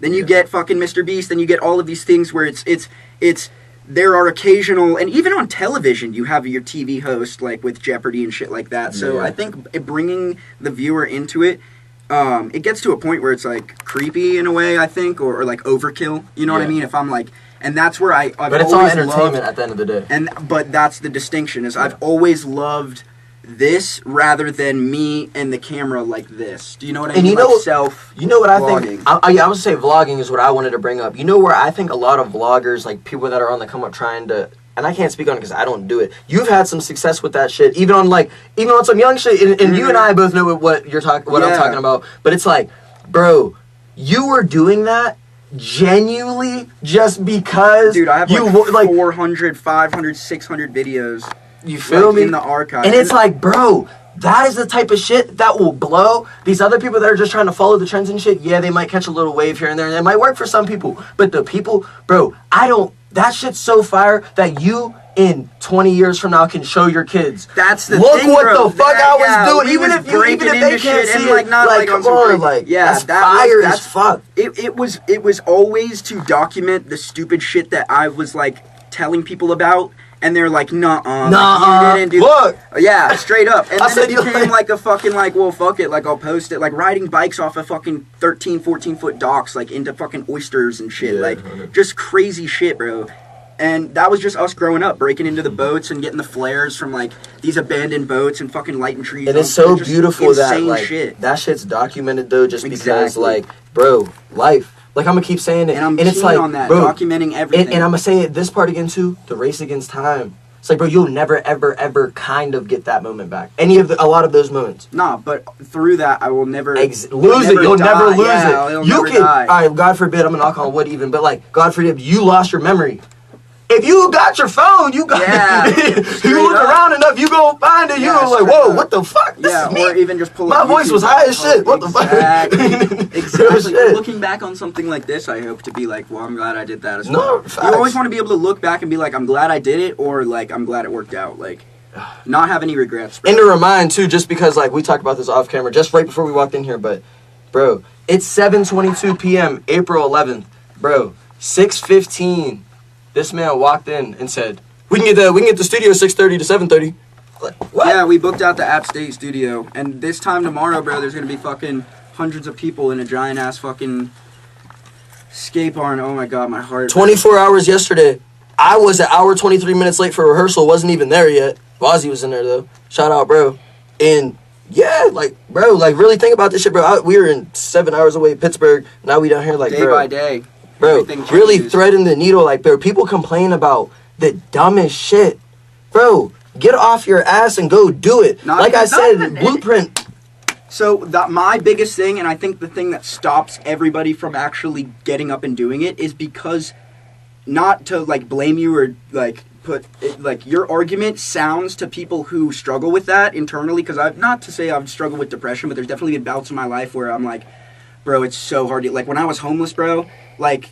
Then you get fucking Mr. Beast. Then you get all of these things where it's there are occasional, and even on television, you have your TV host like with Jeopardy and shit like that. So I think bringing the viewer into it. It gets to a point where it's like creepy in a way, I think, or like overkill. You know what I mean? If I'm like, and that's where I've but it's all entertainment at the end of the day. But that's the distinction is I've always loved this rather than me and the camera like this. Do you know what I mean? You know, you know what I think? I would say vlogging is what I wanted to bring up. You know where I think a lot of vloggers, like people that are on the come up trying to. And I can't speak on it because I don't do it. You've had some success with that shit, even on some young shit. And you and I both know what you're talking, what I'm talking about. But it's like, bro, you were doing that genuinely just because. Dude, I have like 400, 500, 600 videos. You feel me? In the archive, and it's like, bro, that is the type of shit that will blow. These other people that are just trying to follow the trends and shit, yeah, they might catch a little wave here and there, and it might work for some people. But the people, bro, that shit's so fire that you in 20 years from now can show your kids. That's the Look thing, what bro. the fuck I was doing. Even if they can't see it, come on, that's fire as fuck. It was always to document the stupid shit that I was like telling people about. And they're like, nuh-uh. Nuh-uh. You Look. Yeah, straight up. And then it became like a fucking like, well, fuck it. Like, I'll post it. Like, riding bikes off of fucking 13, 14-foot docks, like, into fucking oysters and shit. Like, just crazy shit, bro. And that was just us growing up, breaking into the boats and getting the flares from, like, these abandoned boats and fucking lighting trees. And it's so beautiful that, like, that shit's documented, though, just because, like, bro, life. Like, I'm gonna keep saying it, and it's like, on that, bro, documenting everything. And I'm gonna say it this part again too: the race against time. It's like, bro, you'll never, ever, ever kind of get that moment back. A lot of those moments. Nah, but through that, I will never lose it. You'll never lose it. You can. All right, God forbid. I'm gonna knock on wood, even, but like, God forbid, you lost your memory. If you got your phone, you got you look around enough, you gonna find it. You're like, whoa, what the fuck? This is me. Or even just pull. My voice was high as shit. What the fuck? Exactly. Looking back on something like this, I hope to be like, well, I'm glad I did that as well. You always want to be able to look back and be like, I'm glad I did it, or like, I'm glad it worked out. Like, not have any regrets. Bro. And to remind too, just because like we talked about this off camera, just right before we walked in here, but bro, it's 7:22 p.m. April 11th, bro, 6:15. This man walked in and said, "We can get the studio 6:30 to 7:30." Like, what? Yeah, we booked out the App State studio, and this time tomorrow, bro, there's gonna be fucking hundreds of people in a giant ass fucking skate barn. Oh my god, my heart. 24 hours yesterday. I was an hour 23 minutes late for rehearsal. Wasn't even there yet. Bozzy was in there though. Shout out, bro. And yeah, like, bro, like really think about this shit, bro. We were in 7 hours away, Pittsburgh. Now we down here, like, day by day. Bro, really threading the needle, like, bro, people complain about the dumbest shit. Bro, get off your ass and go do it. Like I said, blueprint. So, my biggest thing, and I think the thing that stops everybody from actually getting up and doing it, is because, not to, like, blame you or, like, put it, like, your argument sounds to people who struggle with that internally, because not to say I've struggled with depression, but there's definitely been bouts in my life where I'm like, bro, it's so hard to, like, when I was homeless, bro, like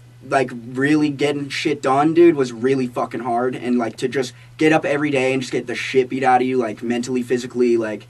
really getting shit done, dude, was really fucking hard. And like to just get up every day and just get the shit beat out of you, like mentally, physically, like,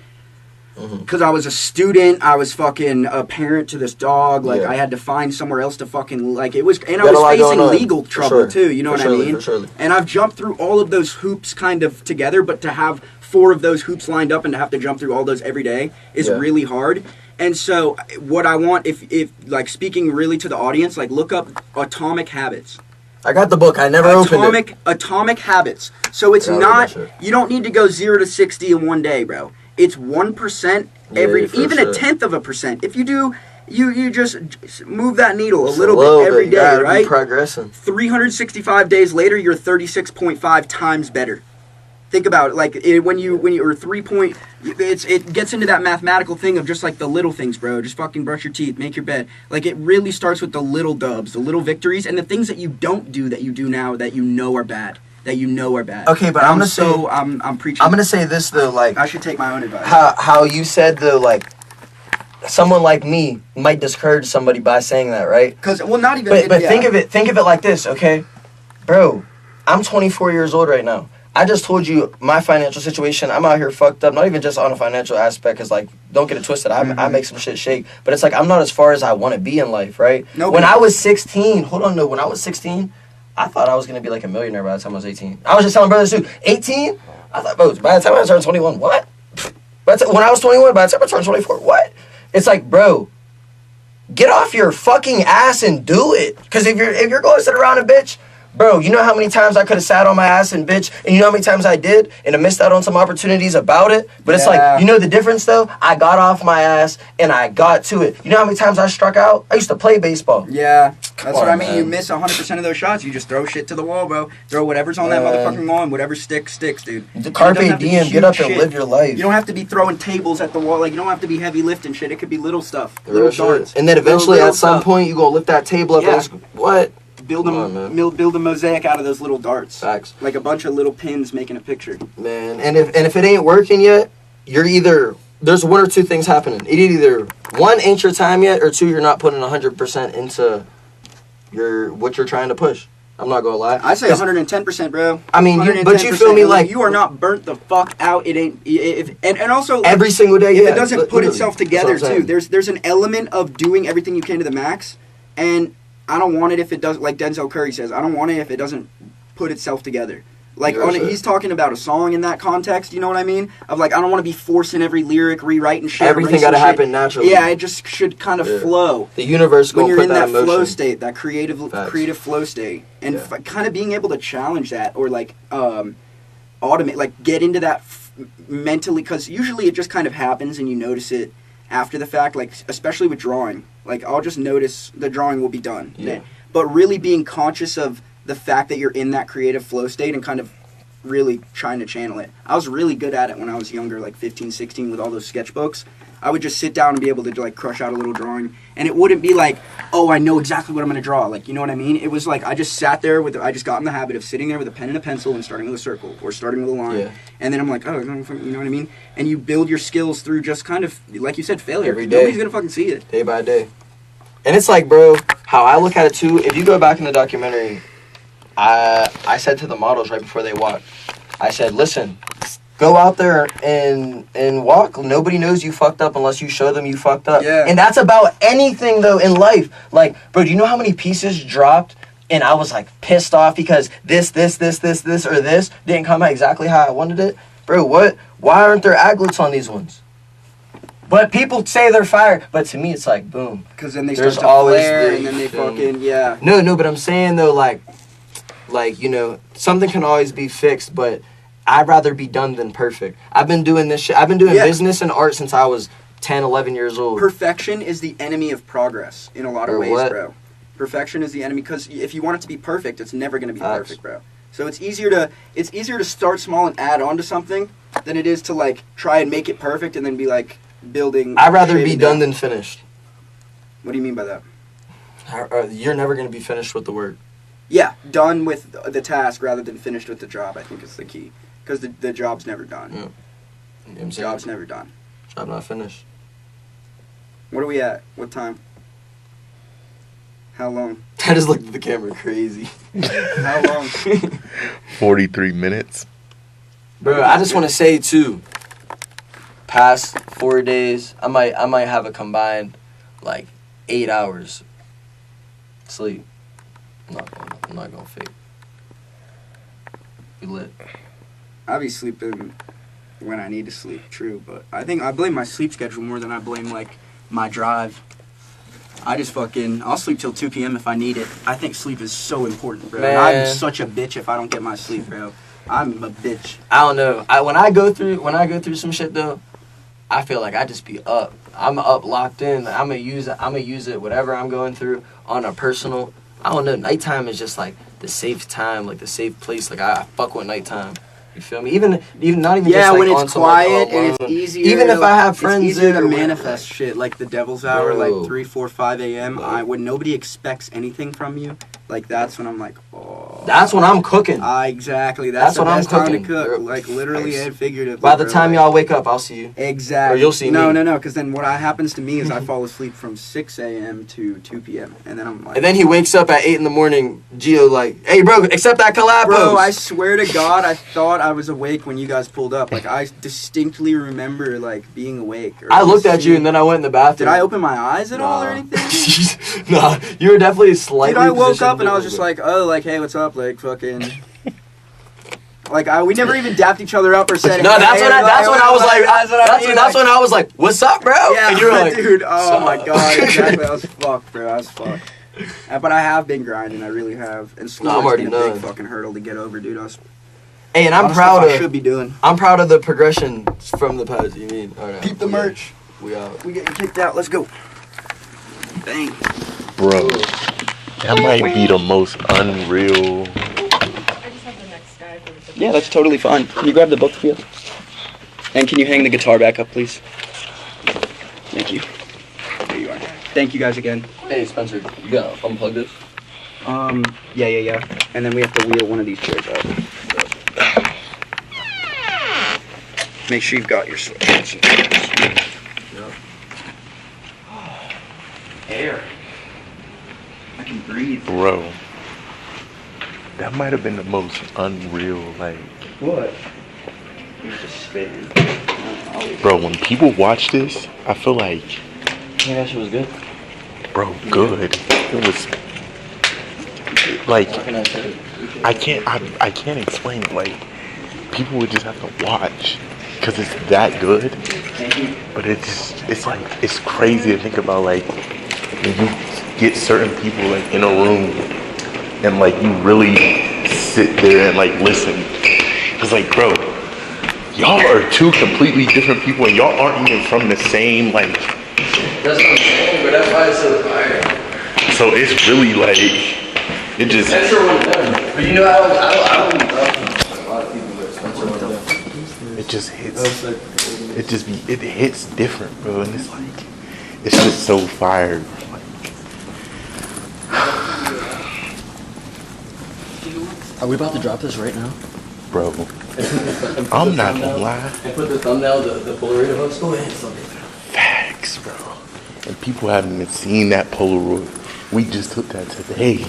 because I was a student, I was fucking a parent to this dog, like I had to find somewhere else to fucking, like, it was, and I was facing legal trouble too, you know what I mean? And I've jumped through all of those hoops kind of together, but to have 4 of those hoops lined up and to have to jump through all those every day is really hard. And so what I want, if like speaking really to the audience, like look up Atomic Habits. I got the book. I never opened it. Atomic Habits. So it's not, you don't need to go 0 to 60 in one day, bro. It's 1% every, even a tenth of a percent. If you do you just move that needle a Just little little bit every You day, gotta right? Be progressing. 365 days later, you're 36.5 times better. Think about it, like when you or 3 point, it gets into that mathematical thing of just like the little things, bro. Just fucking brush your teeth, make your bed. Like it really starts with the little dubs, the little victories, and the things that you don't do that you do now that you know are bad. Okay, but I'm gonna say I'm preaching. I'm gonna say this though, like I should take my own advice. how you said though, like someone like me might discourage somebody by saying that, right? Because not even. But think of it like this, okay, bro. I'm 24 years old right now. I just told you my financial situation. I'm out here fucked up, not even just on a financial aspect, because, like, don't get it twisted. I make some shit shake. But it's like I'm not as far as I want to be in life, right? When I was 16, when I was 16, I thought I was going to be, like, a millionaire by the time I was 18. I was just telling brothers, too, 18? I thought, bro, by the time I turned 21, what? When I was 21, by the time I turned 24, what? It's like, bro, get off your fucking ass and do it. Because if you're going to sit around and bitch, bro, you know how many times I could have sat on my ass and bitch, and you know how many times I did, and I missed out on some opportunities about it? But it's like, you know the difference, though? I got off my ass, and I got to it. You know how many times I struck out? I used to play baseball. Yeah, that's what I mean. Man. You miss 100% of those shots. You just throw shit to the wall, bro. Throw whatever's on that motherfucking wall, and whatever sticks, dude. The Carpe Diem, get up and live your life. You don't have to be throwing tables at the wall. Like, you don't have to be heavy lifting shit. It could be little stuff. Little darts. And then eventually, at some point, you gonna lift that table up and what? Build a mosaic out of those little darts. Facts. Like a bunch of little pins making a picture. Man, and if it ain't working yet, you're either there's one or two things happening. It either one ain't your time yet, or two you're not putting 100% into what you're trying to push. I'm not gonna lie. I say 110%, bro. I mean, but you feel me? Like you are not burnt the fuck out. It ain't. And also every single day. If it doesn't put itself together too, there's an element of doing everything you can to the max, and I don't want it if it does. Like Denzel Curry says, I don't want it if it doesn't put itself together. Like he's talking about a song in that context. You know what I mean? Of like, I don't want to be forcing every lyric, rewriting shit. Everything got to happen naturally. Yeah, it just should kind of flow. The universe when you're put in that flow emotion. state, that creative flow state, and kind of being able to challenge that or like automate, like get into that mentally, because usually it just kind of happens and you notice it after the fact. Like especially with drawing, like I'll just notice the drawing will be done. Yeah. But really being conscious of the fact that you're in that creative flow state and kind of really trying to channel it. I was really good at it when I was younger, like 15, 16, with all those sketchbooks. I would just sit down and be able to like crush out a little drawing, and it wouldn't be like, oh, I know exactly what I'm going to draw. Like, you know what I mean? It was like I just sat there I just got in the habit of sitting there with a pen and a pencil and starting with a circle or starting with a line. Yeah. And then I'm like, oh, you know what I mean? And you build your skills through just kind of, like you said, failure. Every day. Nobody's going to fucking see it. Day by day. And it's like, bro, how I look at it too, if you go back in the documentary, I said to the models right before they walked, I said, listen, go out there and walk. Nobody knows you fucked up unless you show them you fucked up. Yeah. And that's about anything, though, in life. Like, bro, do you know how many pieces dropped and I was, like, pissed off because this, or this didn't come out exactly how I wanted it? Bro, what? Why aren't there aglets on these ones? But people say they're fire, but to me it's like, boom. Because then they start to flare, and then they fucking, No, but I'm saying, though, like, you know, something can always be fixed, but I'd rather be done than perfect. I've been doing this shit. I've been doing business and art since I was 10, 11 years old. Perfection is the enemy of progress in a lot of ways, bro. Perfection is the enemy, because if you want it to be perfect, it's never going to be perfect, bro. So it's easier to start small and add on to something than it is to, like, try and make it perfect and then be, like, building. I'd rather be done than finished. What do you mean by that? You're never going to be finished with the work. Yeah, done with the task rather than finished with the job, I think is the key. Because the job's never done. Yeah. You know what I'm saying? Job's never done. Job not finished. What are we at? What time? How long? I just looked at the camera crazy. How long? 43 minutes. Bro, I just want to say, too, past 4 days, I might have a combined, like, 8 hours sleep. I'm not gonna fake. We lit. I be sleeping when I need to sleep, true, but I think I blame my sleep schedule more than I blame, like, my drive. I just I'll sleep till 2 p.m. if I need it. I think sleep is so important, bro. Man. I'm such a bitch if I don't get my sleep, bro. I'm a bitch. I don't know. When I go through some shit, though, I feel like I just be up. I'm up locked in. I'm gonna use it whatever I'm going through on a personal. I don't know. Nighttime is just like the safe time, like the safe place. Like I fuck with nighttime. You feel me? Even not even just like when on it's some, like, quiet alone. and it's easier. Even if I have friends it's easier there to or whatever. manifest shit like the devil's hour, Bro. like 3, 4, 5 a.m. Bro. When nobody expects anything from you, like that's when I'm like, oh. That's when I'm cooking. Exactly. That's the when I'm best time to cooking, cook, bro. like literally and figuratively. By the bro, time like- y'all wake up, I'll see you. Exactly. Or you'll see no, me. No, because then what happens to me is I fall asleep from 6 a.m. to 2 p.m. and then I'm like, And then he wakes up at 8 in the morning. Gio like, hey bro, accept that collab bro, post. I swear to God, I thought I was awake when you guys pulled up. Like I distinctly remember like being awake. Or I looked at you seeing- and then I went in the bathroom. Did I open my eyes at all or Nah. anything? Nah, you were definitely slightly. Dude, I woke positioned up and I was just like, oh, like, hey, what's up? Like, fucking. Like, we never even dapped each other up or said. No, that's hey, when I was like, that's when I was like, what's up, bro? Yeah, and you were like, dude. Oh "Sup?" my god, exactly. I was fucked, bro. I was fucked. But I have been grinding. I really have. And school No, I'm has already been a big done. fucking hurdle to get over, dude. Hey, and a lot I'm of proud stuff I of. should be doing. I'm proud of the progression from the past. You mean? All right, Keep the we merch. We out. We getting kicked out. Let's go. Bang. Bro, that might be the most unreal. I just have the next guy for the Yeah, that's totally fine. Can you grab the book, Theo? And can you hang the guitar back up, please? Thank you. There you are. Thank you guys again. Hey Spencer, you gotta unplug this. Yeah. And then we have to wheel one of these chairs out. Make sure you've got your sweatshirts. Air. I can breathe. Bro, that might have been the most unreal, like, What? You're just spitting. bro, when people watch this, I feel like, Yeah, that shit was good. bro, good. It was, like, I can't explain it. Like, people would just have to watch because it's that good. Thank you. But it's like, it's crazy to think about, like, when you get certain people, like, in a room and, like, you really sit there and, like, listen. It's like, bro, y'all are two completely different people and y'all aren't even from the same, like, That's what I'm saying, but that's why it's so fire. so it's really, like, it just, Spencer went down. But you know, I don't a lot of people, but Spencer went down. it just hits, it hits different, bro, and it's like, it's just so fire. Like, Are we about to drop this right now? bro, I'm not gonna lie. And put the thumbnail, the Polaroid of us. Go ahead, Facts, bro. And people haven't even seen that Polaroid. We just took that today.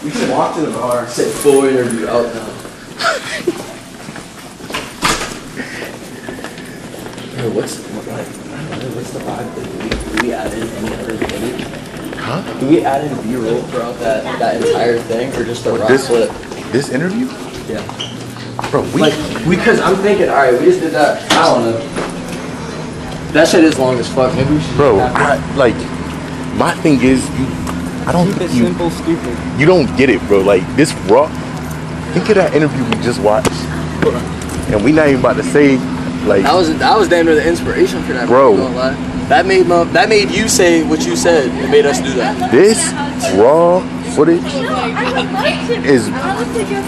We can walk to the bar. Say full interview out now. Yo, what's the vibe? Do we add in any other footage? Huh? Do we add in B-roll throughout that entire thing, or just a raw This clip? this interview, Yeah. bro. Because I'm thinking, all right, we just did that. I don't know. That shit is long as fuck. Maybe we should. Bro, just have like, my thing is, I don't think stupid. you don't get it, bro. Like, this raw, think of that interview we just watched. And we not even about to say, like, That was damn near the inspiration for that, Bro. I'm not gonna lie. That made you say what you said. It made us do that. this raw footage is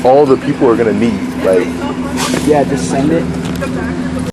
all the people are gonna need. Like, Yeah, just send it.